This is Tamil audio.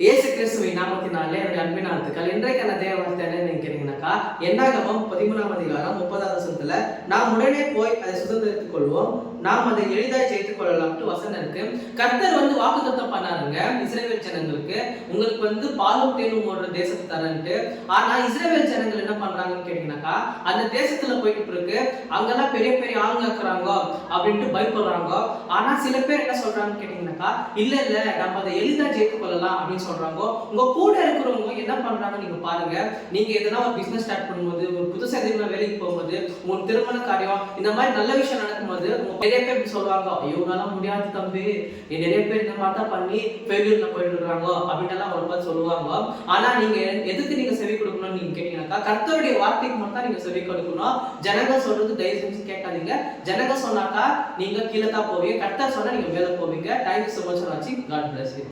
இயேசு கிறிஸ்துவின் நாமத்தினாலே என்னுடைய அன்பின் வாழ்த்துக்கள். இன்றைக்கான தேவ வார்த்தை என்ன நினைக்கிறீங்கன்னாக்கா, என்னாகமம் 13ஆம் அதிகாரம் 30வது வசனத்துல நாம் உடனே போய் அதை சுதந்திரித்துக் கொள்வோம், நாம் அதை எளிதாக ஜெயித்துக் கொள்ளலாம்னு வசனம் இருக்கு. கர்த்தர் வாக்குத்தத்தம் பண்ணாருங்க இஸ்ரவேல் ஜனங்களுக்கு, உங்களுக்கு பாலும் தேனும் ஓடுற தேசத்தை தரன்ட்டு. ஆனா இஸ்ரவேல் ஜனங்கள் என்ன பண்றாங்கன்னு கேட்டீங்கன்னாக்கா, அந்த தேசத்துல போயிட்டு இருக்கு, அங்கெல்லாம் பெரிய பெரிய ஆளுங்க இருக்கிறாங்க அப்படின்ட்டு பயப்படுறாங்க. ஆனா சில பேர் என்ன சொல்றாங்கன்னு கேட்டீங்கன்னாக்கா, இல்ல இல்ல நம்ம அதை எளிதா ஜெயித்துக் கொள்ளலாம் அப்படின்னு சொல்றாங்க. உங்க கூட இருக்கிறவங்க என்ன பண்றாங்க நீங்க பாருங்க. நீங்க எதனா ஒரு பிசினஸ் ஸ்டார்ட் பண்ணும்போது, ஒரு புதுசா எதுனா வேலைக்கு போகும்போது, உங்க திருமண காரியம் இந்த மாதிரி நல்ல விஷயம் நடக்கும்போது நிறைய பேர் சொல்லுவாங்க, ஐயோ நல்லா முடியாது தம்பி, நிறைய பேர் இந்த மாதிரி தான் பண்ணி ஃபெயிலியர்ல போயிட்டு இருக்காங்க அப்படின்னு எல்லாம் ஒரு பார்த்து சொல்லுவாங்க. ஆனா நீங்க எதுக்கு நீங்க செவி கொடுக்கணும்னு நீங்க கேட்டீங்கன்னாக்கா, கர்த்தருடைய வார்த்தைக்கு மட்டும் தான் நீங்க செவி கொடுக்கணும். ஜனங்க சொல்றது தயவு செஞ்சு கேட்காதீங்க. ஜனங்க சொன்னாக்கா நீங்க கீழே தான் போவீங்க, கர்த்தர் சொன்னா நீங்க மேல போவீங்க. Thank you so much for watching. God bless you.